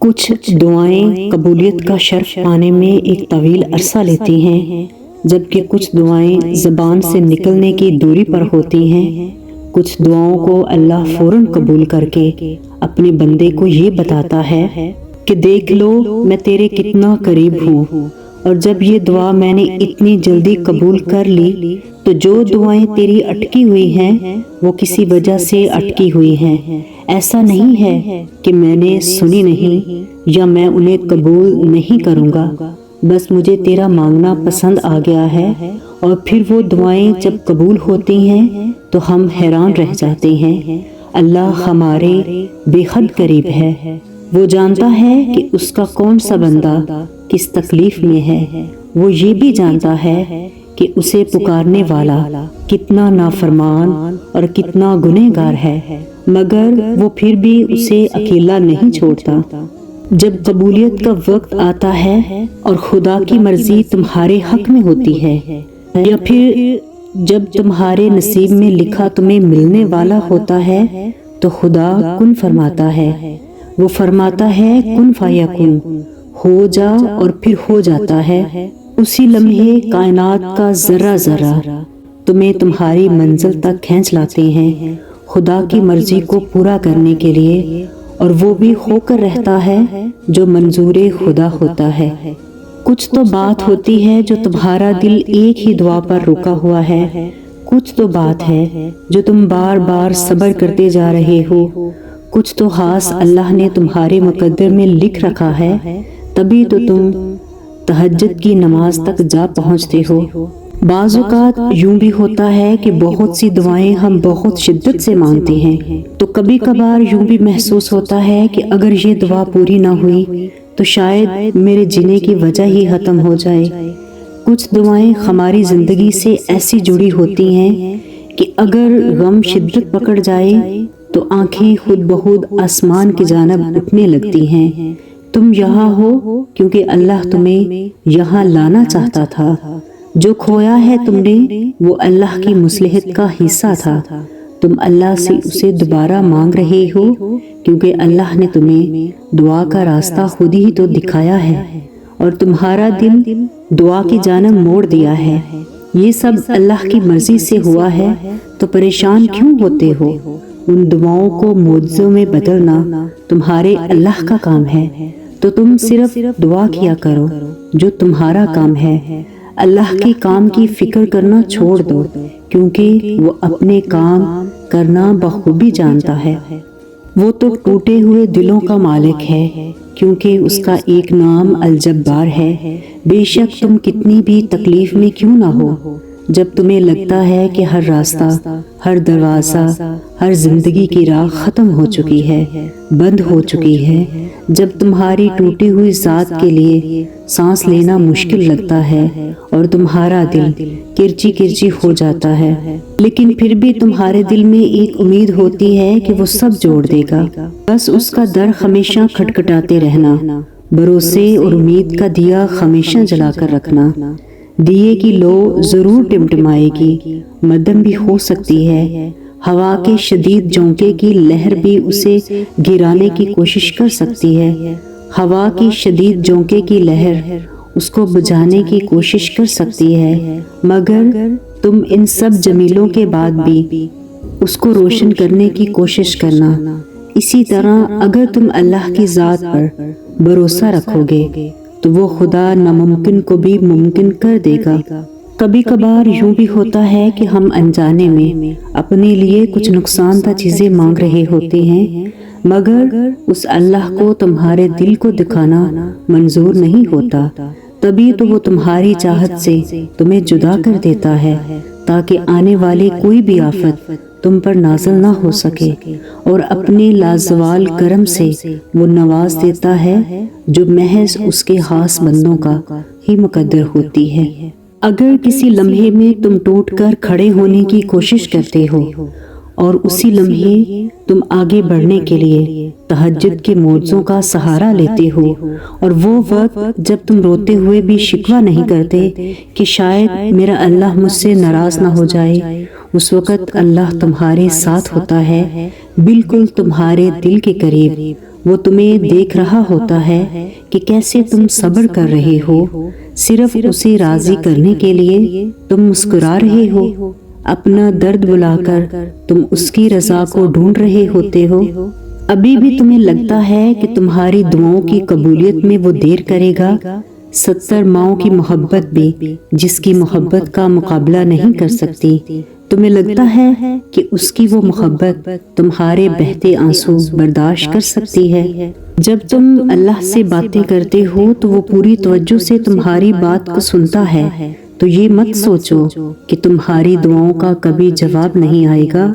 کچھ دعائیں قبولیت کا شرف پانے میں ایک طویل عرصہ لیتی ہیں، جبکہ کچھ دعائیں زبان سے نکلنے کی دوری پر ہوتی ہیں۔ کچھ دعاؤں کو اللہ فوراً قبول کر کے اپنے بندے کو یہ بتاتا ہے کہ دیکھ لو میں تیرے کتنا قریب ہوں، اور جب یہ دعا میں نے اتنی جلدی قبول کر لی تو جو دعائیں تیری اٹکی ہوئی ہیں وہ کسی وجہ سے اٹکی ہوئی ہیں۔ ایسا نہیں ہے کہ میں نے سنی نہیں یا میں انہیں قبول نہیں کروں گا، بس مجھے تیرا مانگنا پسند آ گیا ہے۔ اور پھر وہ دعائیں جب قبول ہوتی ہیں تو ہم حیران رہ جاتے ہیں۔ اللہ ہمارے بے حد قریب ہے، وہ جانتا ہے کہ اس کا کون سا بندہ کس تکلیف میں ہے، وہ یہ بھی جانتا ہے کہ اسے پکارنے والا کتنا نافرمان اور کتنا گنہگار ہے، مگر وہ پھر بھی اسے اکیلا نہیں چھوڑتا۔ جب قبولیت کا وقت آتا ہے اور خدا کی مرضی تمہارے حق میں ہوتی ہے، یا پھر جب تمہارے نصیب میں لکھا تمہیں ملنے والا ہوتا ہے، تو خدا کن فرماتا ہے، وہ فرماتا ہے کن فیکن، ہو جا، اور پھر ہو جاتا ہے۔ اسی لمحے کائنات کا ذرہ ذرہ تمہیں تمہاری منزل تک کھینچ لاتے ہیں، خدا کی مرضی کو پورا کرنے کے لیے، اور وہ بھی ہو کر رہتا ہے جو منظور خدا ہوتا ہے۔ کچھ تو بات ہوتی ہے جو تمہارا دل ایک ہی دعا پر رکا ہوا ہے، کچھ تو بات ہے جو تم بار بار صبر کرتے جا رہے ہو، کچھ تو خاص اللہ نے تمہارے مقدر میں لکھ رکھا ہے، تبھی تو تم تہجد کی نماز تک جا پہنچتے ہو۔ بعض اوقات یوں بھی ہوتا ہے کہ بہت سی دعائیں ہم بہت شدت سے مانگتے ہیں، تو کبھی کبھار یوں بھی محسوس ہوتا ہے کہ اگر یہ دعا پوری نہ ہوئی تو شاید میرے جینے کی وجہ ہی ختم ہو جائے۔ کچھ دعائیں ہماری زندگی سے ایسی جڑی ہوتی ہیں کہ اگر غم شدت پکڑ جائے تو آنکھیں خود بخود آسمان کی جانب اٹھنے لگتی ہیں۔ تم یہاں ہو کیونکہ اللہ تمہیں یہاں لانا چاہتا تھا، جو کھویا ہے تم نے وہ اللہ کی مصلحت کا حصہ تھا، تم اللہ سے اسے دوبارہ مانگ رہے ہو کیونکہ اللہ نے تمہیں دعا کا راستہ خود ہی تو دکھایا ہے اور تمہارا دل دعا کی جانب موڑ دیا ہے۔ یہ سب اللہ کی مرضی سے ہوا ہے، تو پریشان کیوں ہوتے ہو؟ ان دعاؤں کو معجزوں میں بدلنا تمہارے اللہ کا کام ہے، تو تم صرف دعا کیا کرو جو تمہارا کام ہے۔ اللہ کے کام کی فکر کرنا چھوڑ دو، کیونکہ وہ اپنے کام کرنا بخوبی جانتا ہے۔ وہ تو ٹوٹے ہوئے دلوں کا مالک ہے، کیونکہ اس کا ایک نام الجبار ہے۔ بے شک تم کتنی بھی تکلیف میں کیوں نہ ہو، جب تمہیں لگتا ہے کہ ہر راستہ، ہر دروازہ، ہر زندگی کی راہ ختم ہو چکی ہے، بند ہو چکی ہے، جب تمہاری ٹوٹی ہوئی ذات کے لیے سانس لینا مشکل لگتا ہے اور تمہارا دل کرچی کرچی ہو جاتا ہے، لیکن پھر بھی تمہارے دل میں ایک امید ہوتی ہے کہ وہ سب جوڑ دے گا۔ بس اس کا در ہمیشہ کھٹکھٹاتے رہنا، بھروسے اور امید کا دیا ہمیشہ جلا کر رکھنا۔ دیے کی لو ضرور ٹمٹمائے گی، مدھم بھی ہو سکتی ہے، ہوا کے شدید جھونکے کی لہر بھی اسے گرانے کی کوشش کر سکتی ہے، ہوا کی شدید جھونکے کی لہر اس کو بجھانے کی کوشش کر سکتی ہے، مگر تم ان سب جمیلوں کے بعد بھی اس کو روشن کرنے کی کوشش کرنا۔ اسی طرح اگر تم اللہ کی ذات پر بھروسہ رکھو گے تو وہ خدا ناممکن کو بھی ممکن کر دے گا۔ کبھی کبھار یوں بھی ہوتا ہے کہ ہم انجانے میں اپنے لیے کچھ نقصان دہ چیزیں مانگ رہے ہوتے ہیں، مگر اس اللہ کو تمہارے دل کو دکھانا منظور نہیں ہوتا، تبھی تو وہ تمہاری چاہت سے تمہیں جدا کر دیتا ہے، تاکہ آنے والے کوئی بھی آفت تم پر نازل نہ ہو سکے، اور اپنے لازوال کرم سے وہ نواز دیتا ہے جو محض اس کے خاص بندوں کا ہی مقدر ہوتی ہے۔ اگر کسی لمحے میں تم ٹوٹ کر کھڑے ہونے کی کوشش کرتے ہو اور اسی لمحے تم آگے بڑھنے کے لیے تہجد کے معجزوں کا سہارا لیتے ہو، اور وہ وقت جب تم روتے ہوئے بھی شکوہ نہیں کرتے کہ شاید میرا اللہ مجھ سے ناراض نہ ہو جائے، اس وقت اللہ تمہارے ساتھ ہوتا ہے، بالکل تمہارے دل کے قریب، وہ تمہیں دیکھ رہا ہوتا ہے کہ کیسے تم صبر کر رہے ہو، صرف اسے راضی کرنے کے لیے تم مسکرا رہے ہو، اپنا درد بلا کر تم اس کی رضا کو ڈھونڈ رہے ہوتے ہو۔ ابھی بھی تمہیں لگتا ہے کہ تمہاری دعاؤں کی قبولیت میں وہ دیر کرے گا۔ 70 ماؤں کی محبت بھی جس کی محبت کا مقابلہ نہیں کر سکتی۔ تمہیں لگتا ہے کہ اس کی وہ محبت تمہارے بہتے آنسو برداشت کر سکتی ہے۔ جب تم اللہ سے باتیں کرتے ہو تو وہ پوری توجہ سے تمہاری بات کو سنتا ہے، تو یہ مت سوچو کہ تمہاری دعاؤں کا کبھی جواب نہیں آئے گا۔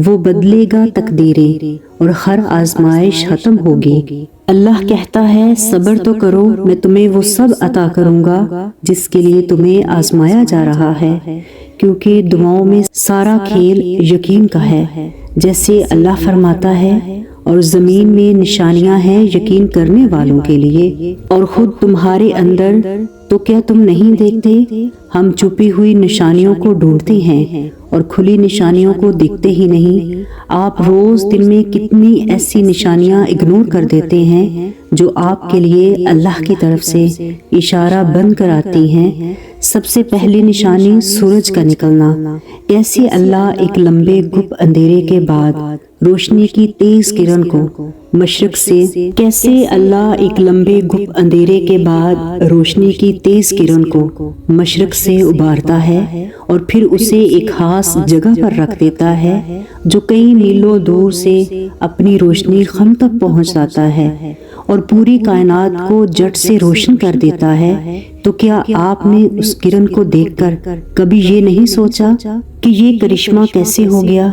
وہ بدلے گا تقدیریں اور ہر آزمائش ختم ہوگی۔ اللہ کہتا ہے صبر تو کرو، میں تمہیں وہ سب عطا کروں گا جس کے لیے تمہیں آزمایا جا رہا ہے، کیونکہ دعاؤں میں سارا کھیل یقین کا ہے۔ جیسے اللہ فرماتا ہے اور زمین میں نشانیاں ہیں یقین کرنے والوں کے لیے، اور خود تمہارے اندر تو کیا تم نہیں دیکھتے؟ ہم چھپی ہوئی نشانیوں کو ڈھونڈتے ہیں اور کھلی نشانیوں کو دیکھتے ہی نہیں۔ آپ روز دن میں کتنی ایسی نشانیاں اگنور کر دیتے ہیں جو آپ کے لیے اللہ کی طرف سے اشارہ بند کراتی ہیں۔ سب سے پہلی نشانی سورج کا نکلنا۔ کیسے اللہ ایک لمبے گپ اندھیرے کے بعد روشنی کی تیز کرن کو مشرق سے روشنی کی تیز کرن کو مشرق سے ابھارتا ہے اور پھر اسے ایک خاص جگہ پر رکھ دیتا ہے جو کئی میلوں دور سے اپنی روشنی خم تک پہنچ جاتا ہے اور پوری کائنات کو جٹ سے روشن کر دیتا ہے۔ تو کیا آپ نے اس کرن کو دیکھ کر کبھی یہ نہیں سوچا کہ یہ کرشمہ کیسے ہو گیا؟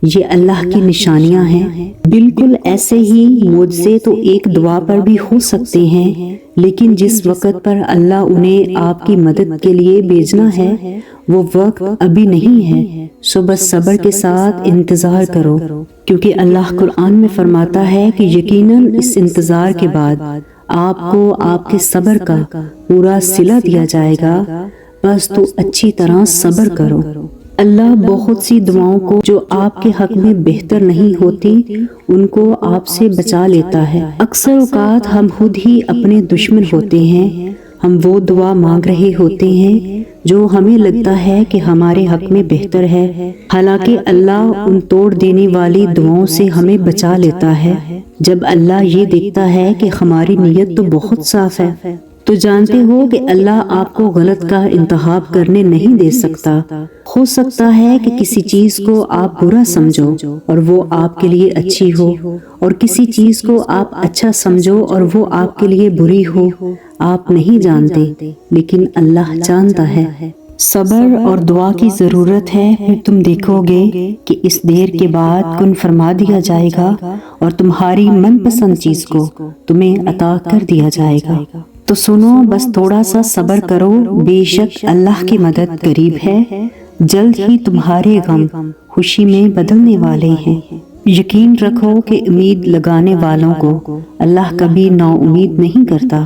یہ اللہ کی نشانیاں ہیں۔ بالکل ایسے ہی معجزے تو ایک دعا پر بھی ہو سکتے ہیں، لیکن جس وقت پر اللہ انہیں آپ کی مدد کے لیے بھیجنا ہے وہ وقت ابھی نہیں ہے۔ سو بس صبر کے ساتھ انتظار کرو، کیونکہ اللہ قرآن میں فرماتا ہے کہ یقیناً اس انتظار کے بعد آپ کو آپ کے صبر کا پورا صلہ دیا جائے گا، بس تو اچھی طرح صبر کرو۔ اللہ بہت سی دعاؤں کو جو آپ کے حق میں بہتر نہیں ہوتی ان کو آپ سے بچا لیتا ہے۔ اکثر اوقات ہم خود ہی اپنے دشمن ہوتے ہیں۔ ہم وہ دعا مانگ رہے ہوتے ہیں جو ہمیں لگتا ہے کہ ہمارے حق میں بہتر ہے، حالانکہ اللہ ان توڑ دینے والی دعاؤں سے ہمیں بچا لیتا ہے۔ جب اللہ یہ دیکھتا ہے کہ ہماری نیت تو بہت صاف ہے، تو جانتے ہو کہ اللہ آپ کو غلط کا انتخاب کرنے نہیں دے سکتا۔ ہو سکتا ہے کہ کسی چیز کو آپ برا سمجھو اور وہ آپ کے لیے اچھی ہو، اور کسی چیز کو آپ اچھا سمجھو اور وہ آپ کے لیے بری ہو۔ آپ نہیں جانتے، لیکن اللہ جانتا ہے۔ صبر اور دعا کی ضرورت ہے، پھر تم دیکھو گے کہ اس دیر کے بعد کن فرما دیا جائے گا اور تمہاری من پسند چیز کو تمہیں عطا کر دیا جائے گا۔ تو سنو، بس تھوڑا سا صبر کرو، بے شک اللہ کی مدد قریب ہے، جلد ہی تمہارے غم خوشی میں بدلنے والے ہیں۔ یقین رکھو کہ امید لگانے والوں کو اللہ کبھی نا امید نہیں کرتا۔